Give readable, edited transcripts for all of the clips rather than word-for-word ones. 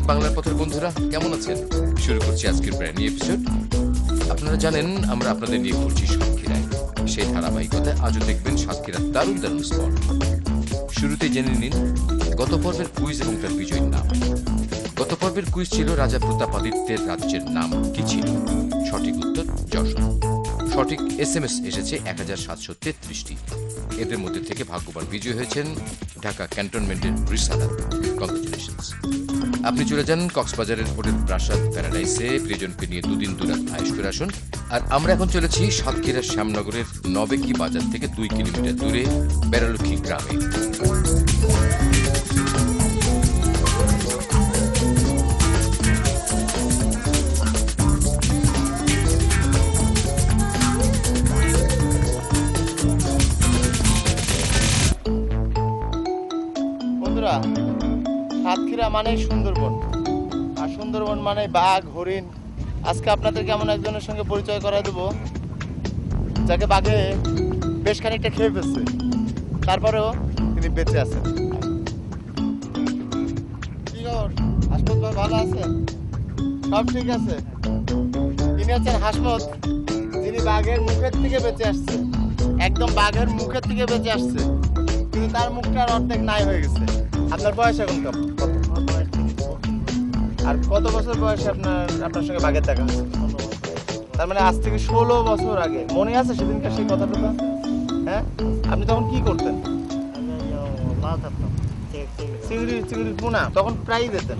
বাংলার পথের বন্ধুরা কেমন আছেন? শুরু করছি আজকের ব্র্যান্ড নিউ এপিসোড। আপনারা জানেন আমরা আপনাদের নিয়ে ঘুরছি সাতক্ষীরায়। সেই ধারাবাহিকতায় আজও দেখবেন সাতক্ষীরার দারুণ দারুণ স্পট। শুরুতে জেনে নিন গত পর্বের কুইজ এবং তার বিজয়ীর নাম। গত পর্বের কুইজ ছিল রাজা প্রতাপাদিত্যের রাজ্যের নাম কি ছিল? সঠিক উত্তর যশোর। সঠিক SMS এসেছে 1733টি। এদের মধ্যে থেকে ভাগ্যবান বিজয়ী হয়েছেন ঢাকা ক্যান্টনমেন্টের রিসালাত। কংগ্রেচুলেশনস। আপনি চলে যান কক্সবাজারের হোটেল প্রাসাদ প্যারাডাইসে প্রিয়জনকে নিয়ে দুদিন দুরাত আয়েশ করে আসুন। আর আমরা এখন চলেছি সাতক্ষীরার শ্যামনগরের নবেকি বাজার থেকে 2 কিলোমিটার দূরে বেড়ালুখি গ্রামে। সাতক্ষীরা মানে সুন্দরবন, আর সুন্দরবন মানে বাঘ হরিণ। আজকে আপনাদেরকে এমন একজনের সঙ্গে পরিচয় করায় দেবো যাকে বাঘে বেশ খানিকটা খেয়ে ফেলছে, তারপরেও তিনি বেঁচে আছেন। কি খবর হাসমত ভাই, ভালো আছেন? সব ঠিক আছে? তিনি হচ্ছেন হাসমত, যিনি বাঘের মুখের থেকে বেঁচে আসছে, একদম বাঘের মুখের থেকে বেঁচে আসছে, কিন্তু তার মুখটার অর্ধেক নাই হয়ে গেছে। আপনার বয়স এখন কত? আর কত বছর বয়সে আপনার সঙ্গে বাঘের দেখা হচ্ছে? তার মানে আজ থেকে 16 বছর আগে। মনে আছে সেদিনকার সেই কথাটা? হ্যাঁ, আপনি তখন কি করতেন? চিংড়ির পোনা তখন প্রায় যেতেন?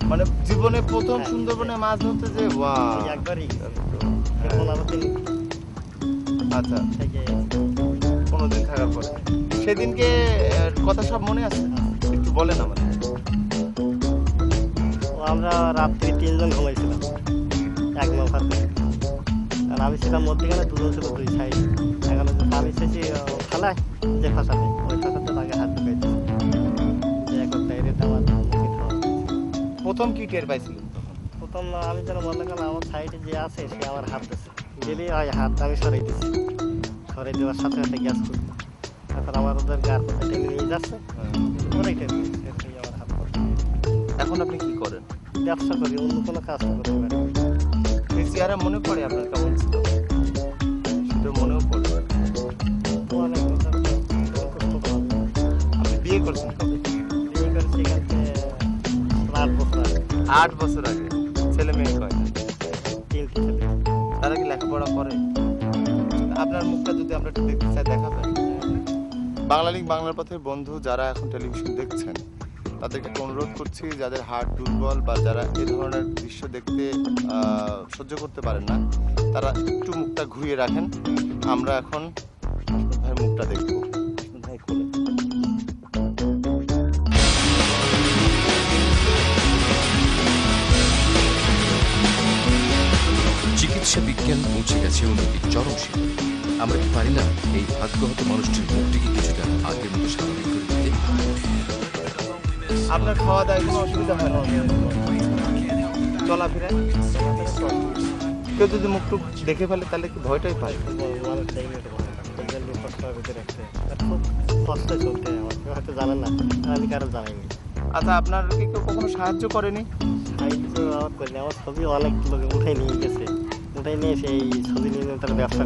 মানে জীবনে প্রথম সুন্দরবনে মাছ ধরতে যে আচ্ছা, 15 দিন থাকার পরে সেদিনকে কথা সব মনে আছে? একটু বলেন আমাদের। আমরা রাত্রি 3 জন ঘুমাইছিলাম এক নৌকাতে, আর আমি ছিলাম মধ্যখানে, দুজন ছিল দুই সাইড। এখন আমি এসেছি খালায় যে ফাঁসাতে, ওই ফাঁসাতে তাকে হাত ঢুকাইছে যে এখন ডাইরেক্ট আমার প্রথম কি টের পাইছিলেন? প্রথম আমি যেন মনে করলাম আমার সাইডে যে আছে সে আমার হাত দিচ্ছে, গেলে হয় হাত আমি সরাই দিচ্ছি, সরাই দেওয়ার সাথে সাথে গ্যাস করি। এখন আমার ওদের গার পথে টেনে নিয়ে যাচ্ছে, ওরাই টেনে আমার হাত পড়ে। এখন আপনি কি করেন? ব্যবসা করি, অন্য কোনো কাজ করতে পারি। এই চেহারা মনে পড়ে আপনার কেমন ছিল? শুধু মনেও পড়ে। অনেক আপনি বিয়ে করছেন কবে? বিয়ে করেছি এখানে 8 বছর আগে। 8 বছর আগে। ছেলে মেয়ে কয়টা? 3টি ছেলে। তারা কি লেখাপড়া করে? আপনার মুখটা যদি আমরা একটু দেখতে চাই, দেখাবেন? বাংলালিংক বাংলার পথের বন্ধু যারা এখন টেলিভিশন দেখছেন তাদেরকে একটা অনুরোধ করছি, যাদের হার্ট দুর্বল বা যারা এই ধরনের দৃশ্য দেখতে সহ্য করতে পারেন না, তারা একটু মুখটা ঘুরিয়ে রাখেন। আমরা এখন হাসমত ভাইয়ের মুখটা দেখব। হাসমত ভাই কোলে। চিকিৎসা বিজ্ঞান পৌঁছে গেছে উন্নতির চরম সীমায়। আমরা কি পারি না এই ভাগ্যহত মানুষটির মুখটিকে কিছুটা আগের মতো স্বাভাবিক করে দিতে? আপনার খাওয়া দাওয়ায় কোনো অসুবিধা হয় না? চলাফেরা কেউ যদি মুখটুক দেখে ফেলে তাহলে কি ভয়টাই পায়? খুব কষ্টে চলতে আমার, কেউ হয়তো জানেন না, আমি কারো জানাইনি। আচ্ছা, আপনার কি কেউ কখনো সাহায্য করেনি? সাহায্য আমার করিনি, আমার ছবি অনেক লোক উঠাই নিয়ে গেছে, উঠাই নিয়ে সেই ছবি নিয়ে তারা ব্যবসা